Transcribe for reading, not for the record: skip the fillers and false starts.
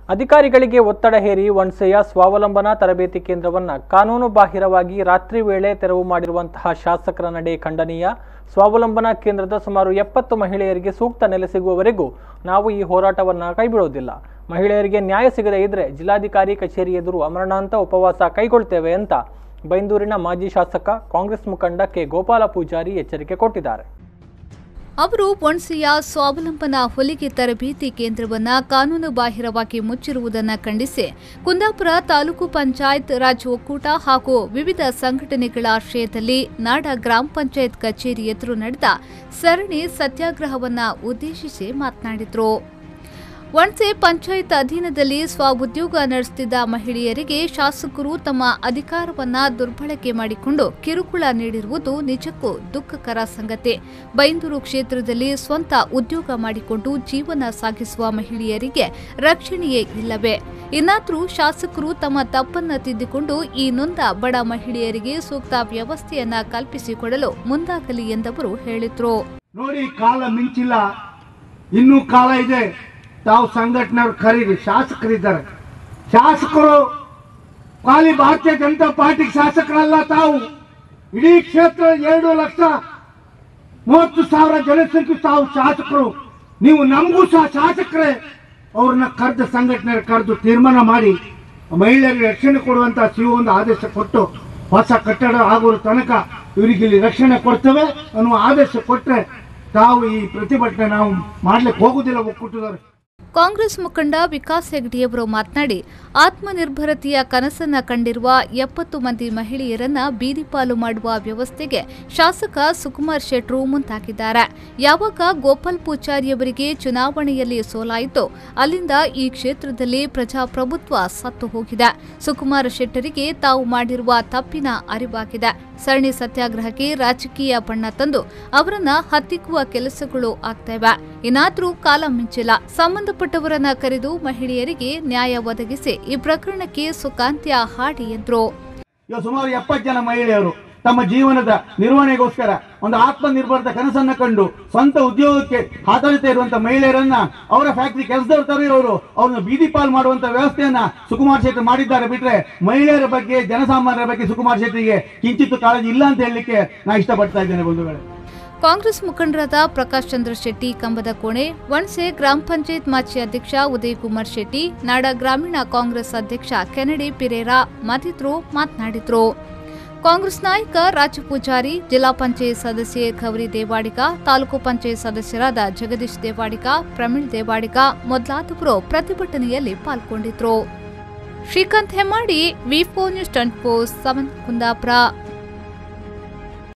ಅಧಿಕಾರಿಗಳಿಗೆ ಒತ್ತಡ ಹೇರಿ ವಣಸೆಯ ಸ್ವಾವಲಂಬನಾ ತರಬೇತಿ ಕೇಂದ್ರವನ್ನು ಕಾನೂನು ಬಾಹಿರವಾಗಿ ರಾತ್ರಿ ವೇಳೆ ತೆರವು ಮಾಡಿರುವಂತಹ ಶಾಸಕರ ನಡೆ ಖಂಡನೀಯ. ಸ್ವಾವಲಂಬನಾ ಕೇಂದ್ರದ ಸುಮಾರು 70 ಮಹಿಳೆಯರಿಗೆ ಸೂಕ್ತ ನೆಲೆ ಸಿಗುವವರೆಗೂ ನಾವು ಈ ಹೋರಾಟವನ್ನು ಕೈಬಿಡೋದಿಲ್ಲ. ಮಹಿಳೆಯರಿಗೆ ನ್ಯಾಯ ಸಿಗದೇ ಇದ್ರೆ ಜಿಲ್ಲಾಧಿಕಾರಿ ಕಚೇರಿ ಎದುರು ಅಮರಣಾಂತ ಉಪವಾಸ ಕೈಗೊಳ್ತೇವೆ ಅಂತ ಬೈಂದೂರಿನ ಮಾಜಿ ಶಾಸಕ ಕಾಂಗ್ರೆಸ್ ಮುಖಂಡ ಕೆ ಗೋಪಾಲ ಪೂಜಾರಿ ಎಚ್ಚರಿಕೆ ಕೊಟ್ಟಿದ್ದಾರೆ. ಅವರು ವಣಸೆಯ ಸ್ವಾವಲಂಬನಾ ಹೊಲಿಗೆ ತರಬೇತಿ ಕೇಂದ್ರವನ್ನು ಕಾನೂನು ಬಾಹಿರವಾಗಿ ಮುಚ್ಚಿರುವುದನ್ನು ಖಂಡಿಸಿ ಕುಂದಾಪುರ ತಾಲೂಕು ಪಂಚಾಯತ್ ರಾಜ್ ಒಕ್ಕೂಟ ಹಾಗೂ ವಿವಿಧ ಸಂಘಟನೆಗಳ ಆಶ್ರಯದಲ್ಲಿ ನಾಡ ಗ್ರಾಮ ಪಂಚಾಯತ್ ಕಚೇರಿ ಎದುರು ನಡೆದ ಸರಣಿ ಸತ್ಯಾಗ್ರಹವನ್ನು ಉದ್ದೇಶಿಸಿ ಮಾತನಾಡಿದರು. ವಣಸೆ ಪಂಚಾಯತ್ ಅಧೀನದಲ್ಲಿ ಸ್ವಉದ್ಯೋಗ ನಡೆಸುತ್ತಿದ್ದ ಮಹಿಳೆಯರಿಗೆ ಶಾಸಕರು ತಮ್ಮ ಅಧಿಕಾರವನ್ನು ದುರ್ಬಳಕೆ ಮಾಡಿಕೊಂಡು ಕಿರುಕುಳ ನೀಡಿರುವುದು ನಿಜಕ್ಕೂ ದುಃಖಕರ ಸಂಗತಿ. ಬೈಂದೂರು ಕ್ಷೇತ್ರದಲ್ಲಿ ಸ್ವಂತ ಉದ್ಯೋಗ ಮಾಡಿಕೊಂಡು ಜೀವನ ಸಾಗಿಸುವ ಮಹಿಳೆಯರಿಗೆ ರಕ್ಷಣೆಯೇ ಇಲ್ಲವೇ? ಇನ್ನಾದರೂ ಶಾಸಕರು ತಮ್ಮ ತಪ್ಪನ್ನು ತಿದ್ದಿಕೊಂಡು ಈ ನೊಂದ ಬಡ ಮಹಿಳೆಯರಿಗೆ ಸೂಕ್ತ ವ್ಯವಸ್ಥೆಯನ್ನ ಕಲ್ಪಿಸಿಕೊಡಲು ಮುಂದಾಗಲಿ ಎಂದವರು ಹೇಳಿದರು. ನೋಡಿ, ಕಾಲ ಮಿಂಚಿಲ್ಲ, ಇನ್ನೂ ಕಾಲ ಇದೆ. ತಾವು ಸಂಘಟನೆಯವರು ಕರೀರಿ, ಶಾಸಕರಿದ್ದಾರೆ. ಶಾಸಕರು ಖಾಲಿ ಭಾರತೀಯ ಜನತಾ ಪಾರ್ಟಿಗೆ ಶಾಸಕರಲ್ಲ. ತಾವು ಇಡೀ ಕ್ಷೇತ್ರ 2,30,000 ಜನಸಂಖ್ಯೆ ತಾವು ಶಾಸಕರು. ನೀವು ನಮಗೂ ಸಹ ಶಾಸಕರೇ. ಅವ್ರನ್ನ ಕರೆದು ಸಂಘಟನೆ ಕರೆದು ತೀರ್ಮಾನ ಮಾಡಿ ಮಹಿಳೆಯರಿಗೆ ರಕ್ಷಣೆ ಕೊಡುವಂತ ಒಂದು ಆದೇಶ ಕೊಟ್ಟು ಹೊಸ ಕಟ್ಟಡ ಆಗುವ ತನಕ ಇವರಿಗೆ ಇಲ್ಲಿ ರಕ್ಷಣೆ ಕೊಡ್ತೇವೆ ಅನ್ನುವ ಆದೇಶ ಕೊಟ್ಟರೆ ತಾವು ಈ ಪ್ರತಿಭಟನೆ ನಾವು ಮಾಡ್ಲಿಕ್ಕೆ ಹೋಗುದಿಲ್ಲ. ಒಕ್ಕೂಟದವರು ಕಾಂಗ್ರೆಸ್ ಮುಖಂಡ ವಿಕಾಸ್ ಹೆಗ್ಡೆಯವರು ಮಾತನಾಡಿ, ಆತ್ಮನಿರ್ಭರತೆಯ ಕನಸನ್ನ ಕಂಡಿರುವ 70 ಮಂದಿ ಮಹಿಳೆಯರನ್ನ ಬೀದಿಪಾಲು ಮಾಡುವ ವ್ಯವಸ್ಥೆಗೆ ಶಾಸಕ ಸುಕುಮಾರ್ ಶೆಟ್ರು ಮುಂದಾಗಿದ್ದಾರೆ. ಯಾವಾಗ ಗೋಪಾಲ್ ಪೂಜಾರಿಯವರಿಗೆ ಚುನಾವಣೆಯಲ್ಲಿ ಸೋಲಾಯಿತು ಅಲ್ಲಿಂದ ಈ ಕ್ಷೇತ್ರದಲ್ಲಿ ಪ್ರಜಾಪ್ರಭುತ್ವ ಸತ್ತು ಹೋಗಿದೆ. ಸುಕುಮಾರ್ ಶೆಟ್ಟರಿಗೆ ತಾವು ಮಾಡಿರುವ ತಪ್ಪಿನ ಅರಿವಾಗಿದೆ. ಸರಣಿ ಸತ್ಯಾಗ್ರಹಕ್ಕೆ ರಾಜಕೀಯ ಬಣ್ಣ ತಂದು ಅವರನ್ನ ಹತ್ತಿಕ್ಕುವ ಕೆಲಸಗಳು ಆಗ್ತವೆ. ಇನ್ನಾದ್ರೂ ಕಾಲ ಮಿಂಚಿಲ್ಲ. ಸಂಬಂಧಪಟ್ಟವರನ್ನ ಕರೆದು ಮಹಿಳೆಯರಿಗೆ ನ್ಯಾಯ ಒದಗಿಸಿ ಈ ಪ್ರಕರಣಕ್ಕೆ ಸುಖಾಂತ್ಯ ಹಾಡಿ ಎಂದರು. ಸುಮಾರು 70 ಜನ ಮಹಿಳೆಯರು ತಮ್ಮ ಜೀವನದ ನಿರ್ವಹಣೆಗೋಸ್ಕರ ಒಂದು ಆತ್ಮನಿರ್ಭರದ ಕನಸನ್ನ ಕಂಡು ಸ್ವಂತ ಉದ್ಯೋಗಕ್ಕೆ ಹಾತೊರಿತಾ ಇರುವಂತಹ ಮಹಿಳೆಯರನ್ನ ಅವರ ಫ್ಯಾಕ್ಟರಿ ಕೆಲಸದವರು ತರುವವರು ಅವ್ರನ್ನ ಬೀದಿ ಪಾಲ್ ಮಾಡುವಂತ ವ್ಯವಸ್ಥೆಯನ್ನ ಸುಕುಮಾರ್ ಶೆಟ್ಟಿ ಮಾಡಿದ್ದಾರೆ. ಬಿಟ್ರೆ ಮಹಿಳೆಯರ ಬಗ್ಗೆ, ಜನಸಾಮಾನ್ಯರ ಬಗ್ಗೆ ಸುಕುಮಾರ್ ಶೆಟ್ಟಿಗೆ ಕಿಂಚಿತ್ತು ಕಾಳಜಿ ಇಲ್ಲ ಅಂತ ಹೇಳಲಿಕ್ಕೆ ನಾ ಇಷ್ಟಪಡ್ತಾ ಇದ್ದೇನೆ ಬಂಧುಗಳೇ. ಕಾಂಗ್ರೆಸ್ ಮುಖಂಡರಾದ ಪ್ರಕಾಶ್ ಚಂದ್ರ ಶೆಟ್ಟಿ ಕಂಬದ ಕೋಣೆ, ವಣಸೆ ಗ್ರಾಮ ಪಂಚಾಯತ್ ಮಾಜಿ ಅಧ್ಯಕ್ಷ ಉದಯ್ ಕುಮಾರ್ ಶೆಟ್ಟಿ, ನಾಡ ಗ್ರಾಮೀಣ ಕಾಂಗ್ರೆಸ್ ಅಧ್ಯಕ್ಷ ಕೆನಡಿ ಪಿರೇರಾ ಮತ್ತಿತರರು ಮಾತನಾಡಿದರು. ಕಾಂಗ್ರೆಸ್ ನಾಯಕ ರಾಜು ಪೂಜಾರಿ, ಜಿಲ್ಲಾ ಪಂಚಾಯತ್ ಸದಸ್ಯೆ ಖವರಿ ದೇವಾಡಿಗ, ತಾಲೂಕು ಪಂಚಾಯತ್ ಸದಸ್ಯರಾದ ಜಗದೀಶ್ ದೇವಾಡಿಗ, ಪ್ರಮೀಳ್ ದೇವಾಡಿಗ ಮೊದಲಾದವರು ಪ್ರತಿಭಟನೆಯಲ್ಲಿ ಪಾಲ್ಗೊಂಡಿದ್ದರು. ಶ್ರೀಕಾಂತ್ ಹೆಮ್ಮಾಡಿ, ವಿ4 ನ್ಯೂಸ್ 24/7 ಕುಂದಾಪುರ.